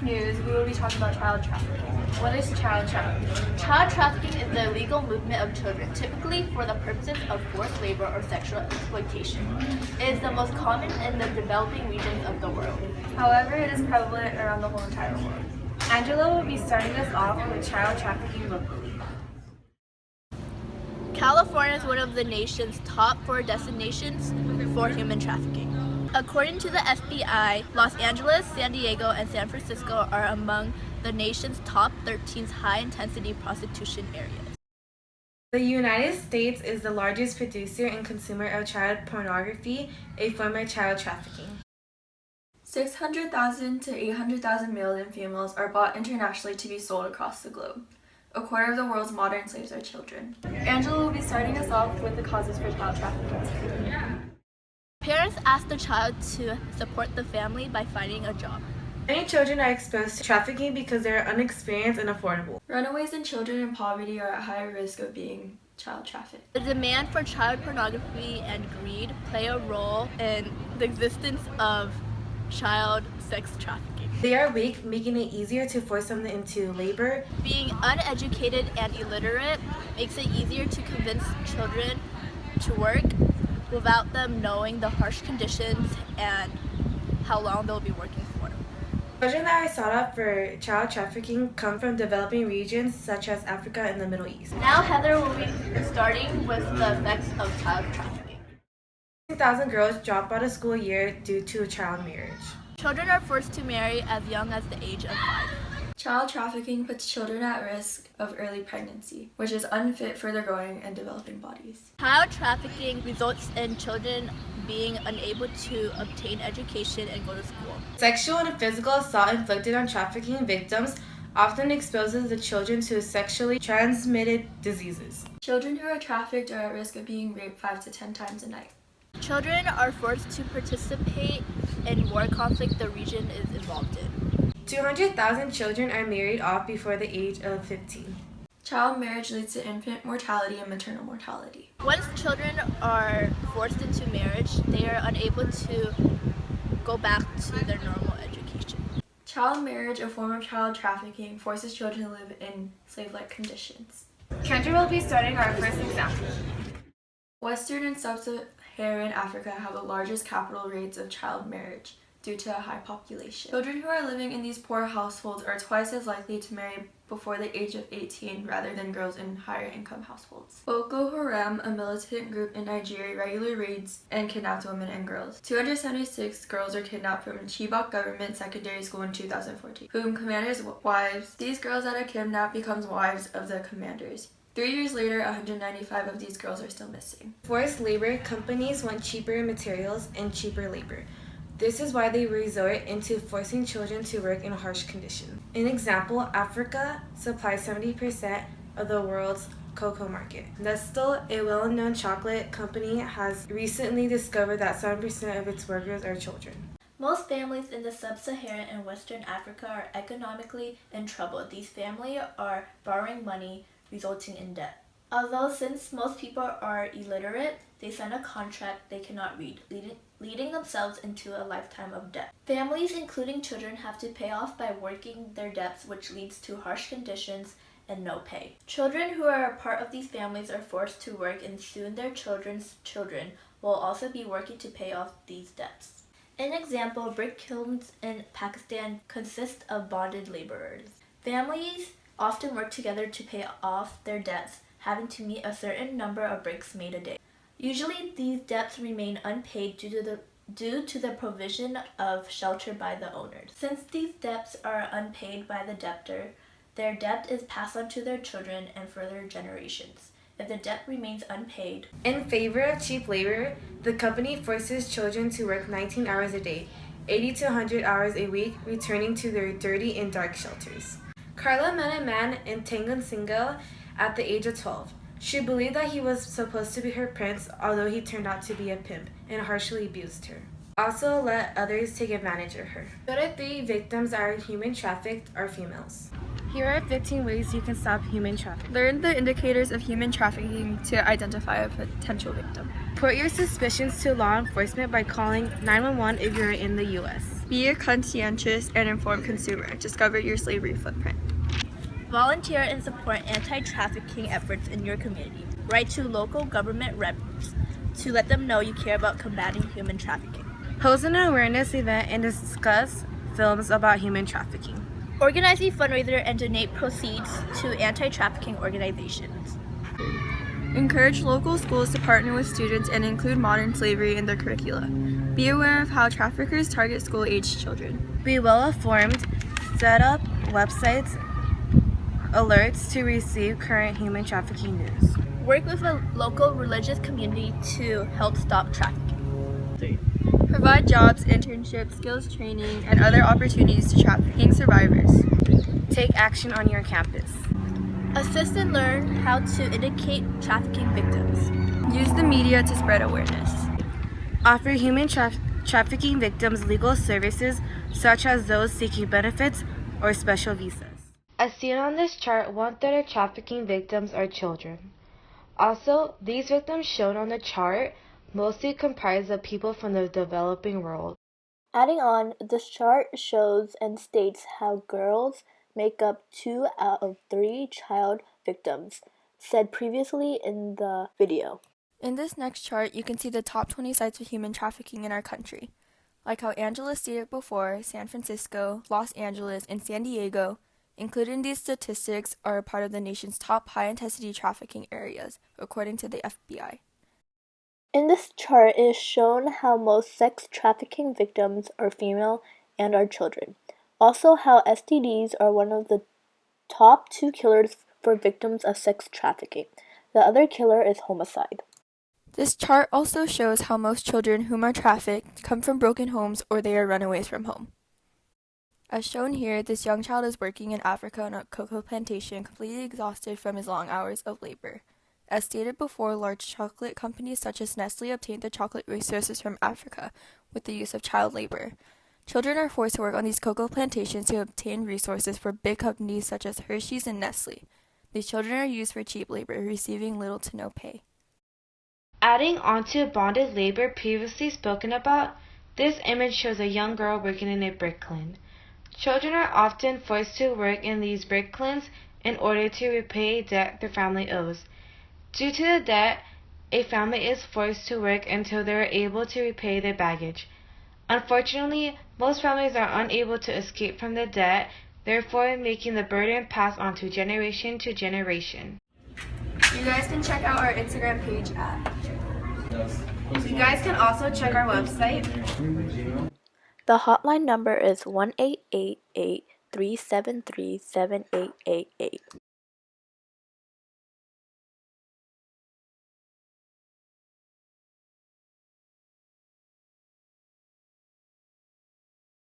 tech news, we will be talking about child trafficking. What is child trafficking? Child trafficking is the illegal movement of children, typically for the purposes of forced labor or sexual exploitation. It is the most common in the developing regions of the world. However, it is prevalent around the whole entire world. Angela will be starting us off with child trafficking locally. California is one of the nation's top 4 destinations for human trafficking. According to the FBI, Los Angeles, San Diego, and San Francisco are among the nation's top 13 high-intensity prostitution areas. The United States is the largest producer and consumer of child pornography, a form of child trafficking. 600,000 to 800,000 males and females are bought internationally to be sold across the globe. A quarter of the world's modern slaves are children. Angela will be starting us off with the causes for child trafficking. Parents ask the child to support the family by finding a job. Many children are exposed to trafficking because they are unexperienced and affordable. Runaways and children in poverty are at higher risk of being child trafficked. The demand for child pornography and greed play a role in the existence of child sex trafficking. They are weak, making it easier to force them into labor. Being uneducated and illiterate makes it easier to convince children to work without them knowing the harsh conditions and how long they'll be working for. Children that are sought out for child trafficking come from developing regions such as Africa and the Middle East. Now Heather will be starting with the effects of child trafficking. 1,000 girls drop out of school a year due to child marriage. Children are forced to marry as young as the age of 5. Child trafficking puts children at risk of early pregnancy, which is unfit for their growing and developing bodies. Child trafficking results in children being unable to obtain education and go to school. Sexual and physical assault inflicted on trafficking victims often exposes the children to sexually transmitted diseases. Children who are trafficked are at risk of being raped 5 to 10 times a night. Children are forced to participate in war conflict the region is involved in. 200,000 children are married off before the age of 15. Child marriage leads to infant mortality and maternal mortality. Once children are forced into marriage, they are unable to go back to their normal education. Child marriage, a form of child trafficking, forces children to live in slave-like conditions. Kendra will be starting our first example. Western and sub-Saharan Africa have the largest capital rates of child marriage due to a high population. Children who are living in these poor households are twice as likely to marry before the age of 18 rather than girls in higher income households. Boko Haram, a militant group in Nigeria, regularly raids and kidnaps women and girls. 276 girls are kidnapped from Chibok Government Secondary School in 2014, whom commanders' wives. These girls that are kidnapped becomes wives of the commanders. 3 years later, 195 of these girls are still missing. Forced labor companies want cheaper materials and cheaper labor. This is why they resort into forcing children to work in harsh conditions. An example, Africa supplies 70% of the world's cocoa market. Nestle, a well-known chocolate company, has recently discovered that 7% of its workers are children. Most families in the sub-Saharan and Western Africa are economically in trouble. These families are borrowing money, resulting in debt. Although since most people are illiterate, they sign a contract they cannot read, leading themselves into a lifetime of debt. Families, including children, have to pay off by working their debts, which leads to harsh conditions and no pay. Children who are a part of these families are forced to work, and soon their children's children will also be working to pay off these debts. An example, brick kilns in Pakistan consist of bonded laborers. Families often work together to pay off their debts, having to meet a certain number of bricks made a day. Usually, these debts remain unpaid due to the provision of shelter by the owners. Since these debts are unpaid by the debtor, their debt is passed on to their children and further generations. If the debt remains unpaid, in favor of cheap labor, the company forces children to work 19 hours a day, 80 to 100 hours a week, returning to their dirty and dark shelters. Carla met a man in Tangansingo at the age of 12. She believed that he was supposed to be her prince, although he turned out to be a pimp and harshly abused her. Also let others take advantage of her. 2 out of 3 victims that are human trafficked are females. Here are 15 ways you can stop human trafficking. Learn the indicators of human trafficking to identify a potential victim. Report your suspicions to law enforcement by calling 911 if you're in the U.S. Be a conscientious and informed consumer. Discover your slavery footprint. Volunteer and support anti-trafficking efforts in your community. Write to local government reps to let them know you care about combating human trafficking. Host an awareness event and discuss films about human trafficking. Organize a fundraiser and donate proceeds to anti-trafficking organizations. Encourage local schools to partner with students and include modern slavery in their curricula. Be aware of how traffickers target school-aged children. Be well informed. Set up websites alerts to receive current human trafficking news. Work with a local religious community to help stop trafficking. Provide jobs, internships, skills training, and other opportunities to trafficking survivors. Take action on your campus. Assist and learn how to indicate trafficking victims. Use the media to spread awareness. Offer human trafficking victims legal services such as those seeking benefits or special visas. As seen on this chart, 1/3 of trafficking victims are children. Also, these victims shown on the chart mostly comprise of people from the developing world. Adding on, this chart shows and states how girls make up 2 out of 3 child victims, said previously in the video. In this next chart, you can see the top 20 sites of human trafficking in our country. Like how Angela stated before, San Francisco, Los Angeles, and San Diego, included in these statistics, are a part of the nation's top high-intensity trafficking areas, according to the FBI. In this chart, it is shown how most sex trafficking victims are female and are children. Also, how STDs are one of the top 2 killers for victims of sex trafficking. The other killer is homicide. This chart also shows how most children whom are trafficked come from broken homes or they are runaways from home. As shown here, this young child is working in Africa on a cocoa plantation, completely exhausted from his long hours of labor. As stated before, large chocolate companies such as Nestle obtain the chocolate resources from Africa with the use of child labor. Children are forced to work on these cocoa plantations to obtain resources for big companies such as Hershey's and Nestle. These children are used for cheap labor, receiving little to no pay. Adding on to bonded labor previously spoken about, this image shows a young girl working in a brick kiln. Children are often forced to work in these brick kilns in order to repay a debt their family owes. Due to the debt, a family is forced to work until they are able to repay their baggage. Unfortunately, most families are unable to escape from the debt, therefore making the burden pass on to generation. You guys can check out our Instagram page at. You guys can also check our website. The hotline number is 1-888-373-7888.